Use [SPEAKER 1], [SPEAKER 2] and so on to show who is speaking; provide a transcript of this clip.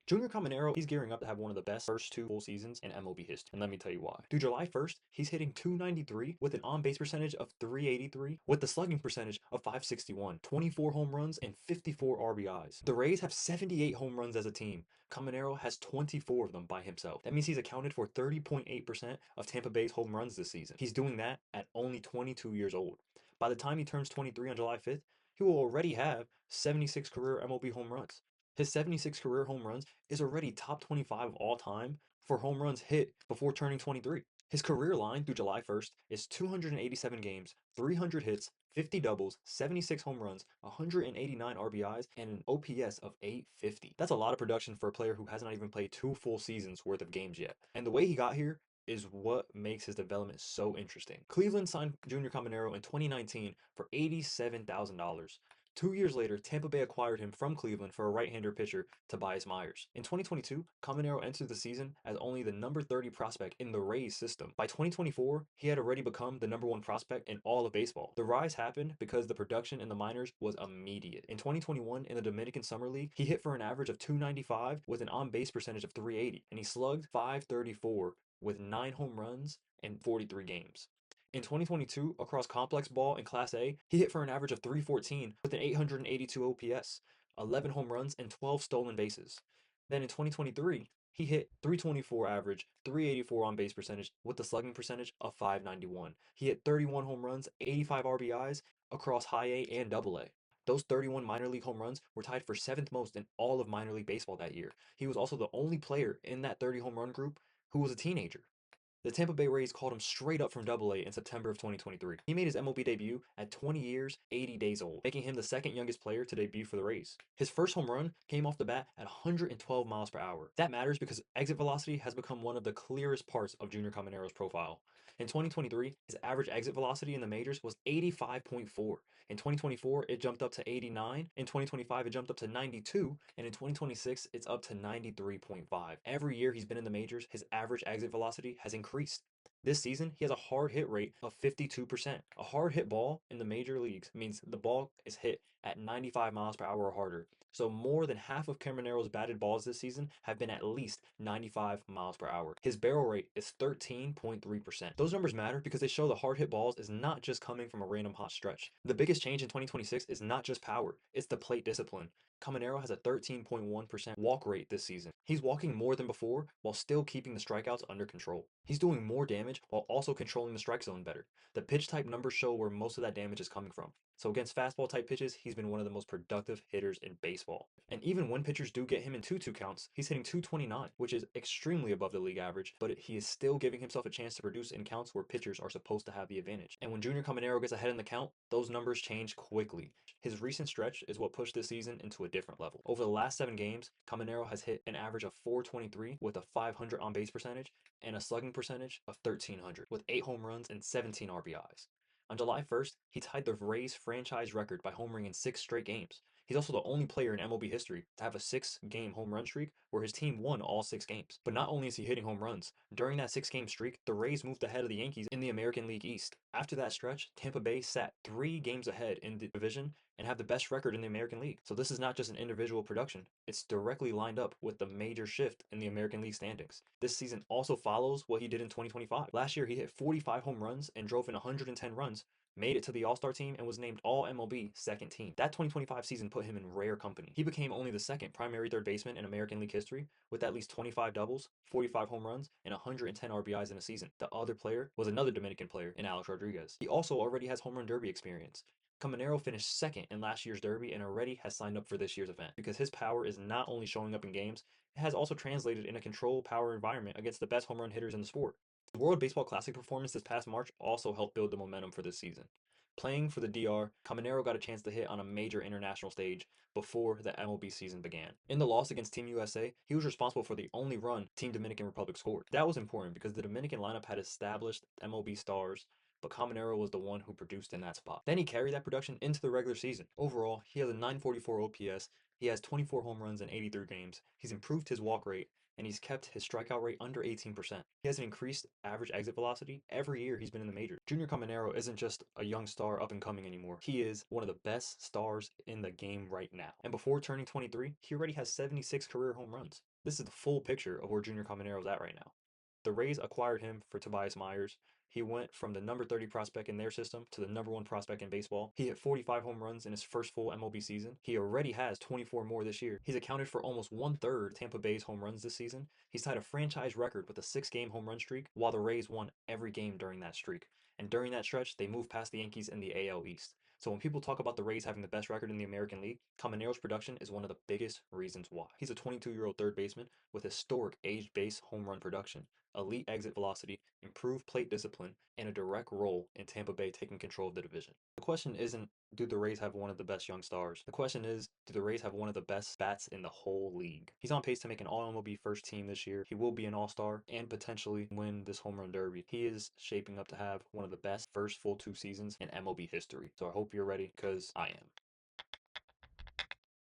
[SPEAKER 1] Junior Caminero, he's gearing up to have one of the best first two full seasons in MLB history, and let me tell you why. Through July 1st, he's hitting 293 with an on-base percentage of 383, with the slugging percentage of 561, 24 home runs, and 54 RBIs. The Rays have 78 home runs as a team. Caminero has 24 of them by himself. That means he's accounted for 30.8% of Tampa Bay's home runs this season. He's doing that at only 22 years old. By the time he turns 23 on July 5th, he will already have 76 career MLB home runs. His 76 career home runs is already top 25 of all time for home runs hit before turning 23. His career line through July 1st is 287 games, 300 hits, 50 doubles, 76 home runs, 189 RBIs, and an OPS of 850. That's a lot of production for a player who has not even played 2 full seasons worth of games yet. And the way he got here is what makes his development so interesting. Cleveland signed Junior Caminero in 2019 for $87,000. 2 years later, Tampa Bay acquired him from Cleveland for a right-hander pitcher, Tobias Myers. In 2022, Caminero entered the season as only the number 30 prospect in the Rays system. By 2024, he had already become the number 1 prospect in all of baseball. The rise happened because the production in the minors was immediate. In 2021, in the Dominican Summer League, he hit for an average of 295 with an on-base percentage of 380, and he slugged 534 with 9 home runs in 43 games. In 2022, across complex ball and Class A, he hit for an average of 314 with an 882 OPS, 11 home runs, and 12 stolen bases. Then in 2023, he hit 324 average, 384 on base percentage with a slugging percentage of 591. He hit 31 home runs, 85 RBIs across high A and double A. Those 31 minor league home runs were tied for 7th most in all of minor league baseball that year. He was also the only player in that 30 home run group who was a teenager. The Tampa Bay Rays called him straight up from Double A in September of 2023. He made his MLB debut at 20 years, 80 days old, making him the second youngest player to debut for the Rays. His first home run came off the bat at 112 miles per hour. That matters because exit velocity has become one of the clearest parts of Junior Caminero's profile. In 2023, his average exit velocity in the majors was 85.4. In 2024, it jumped up to 89. In 2025, it jumped up to 92. And in 2026, it's up to 93.5. Every year he's been in the majors, his average exit velocity has increased. This season, he has a hard hit rate of 52%. A hard hit ball in the major leagues means the ball is hit at 95 miles per hour or harder. So more than half of Caminero's batted balls this season have been at least 95 miles per hour. His barrel rate is 13.3%. Those numbers matter because they show the hard hit balls is not just coming from a random hot stretch. The biggest change in 2026 is not just power, it's the plate discipline. Caminero has a 13.1% walk rate this season. He's walking more than before while still keeping the strikeouts under control. He's doing more damage while also controlling the strike zone better. The pitch type numbers show where most of that damage is coming from. So against fastball type pitches, he's been one of the most productive hitters in baseball. And even when pitchers do get him in 2-2 counts, he's hitting 229, which is extremely above the league average, but he is still giving himself a chance to produce in counts where pitchers are supposed to have the advantage. And when Junior Caminero gets ahead in the count, those numbers change quickly. His recent stretch is what pushed this season into a different level. Over the last 7 games, Caminero has hit an average of 423 with a 500 on base percentage and a slugging percentage of 1300 with 8 home runs and 17 RBIs. On July 1st, he tied the Rays franchise record by homering in 6 straight games. He's also the only player in MLB history to have a 6-game home run streak where his team won all 6 games. But not only is he hitting home runs, during that 6-game streak, the Rays moved ahead of the Yankees in the American League East. After that stretch, Tampa Bay sat 3 games ahead in the division and have the best record in the American League. So this is not just an individual production, it's directly lined up with the major shift in the American League standings. This season also follows what he did in 2025. Last year, he hit 45 home runs and drove in 110 runs, made it to the All-Star team, and was named All-MLB second team. That 2025 season put him in rare company. He became only the second primary third baseman in American League history with at least 25 doubles, 45 home runs, and 110 RBIs in a season. The other player was another Dominican player in Alex Rodriguez. He also already has home run derby experience. Caminero finished second in last year's derby and already has signed up for this year's event because his power is not only showing up in games, it has also translated in a controlled power environment against the best home run hitters in the sport. The World Baseball Classic performance this past March also helped build the momentum for this season. Playing for the DR, Caminero got a chance to hit on a major international stage before the MLB season began. In the loss against Team USA, he was responsible for the only run Team Dominican Republic scored. That was important because the Dominican lineup had established MLB stars, but Caminero was the one who produced in that spot. Then he carried that production into the regular season. Overall, he has a 944 OPS, he has 24 home runs in 83 games, he's improved his walk rate, and he's kept his strikeout rate under 18%. He has an increased average exit velocity every year he's been in the majors. Junior Caminero isn't just a young star up and coming anymore. He is one of the best stars in the game right now. And before turning 23, he already has 76 career home runs. This is the full picture of where Junior Caminero is at right now. The Rays acquired him for Tobias Myers. He went from the number 30 prospect in their system to the number 1 prospect in baseball. He hit 45 home runs in his first full MLB season. He already has 24 more this year. He's accounted for almost 1/3 Tampa Bay's home runs this season. He's tied a franchise record with a 6-game home run streak, while the Rays won every game during that streak. And during that stretch, they moved past the Yankees in the AL East. So when people talk about the Rays having the best record in the American League, Caminero's production is one of the biggest reasons why. He's a 22-year-old third baseman with historic age-based home run production, elite exit velocity, improved plate discipline, and a direct role in Tampa Bay taking control of the division. The question isn't, do the Rays have one of the best young stars? The question is, do the Rays have one of the best bats in the whole league? He's on pace to make an All-MLB first team this year. He will be an All-Star and potentially win this home run derby. He is shaping up to have one of the best first full 2 seasons in MLB history. So I hope you're ready, because I am.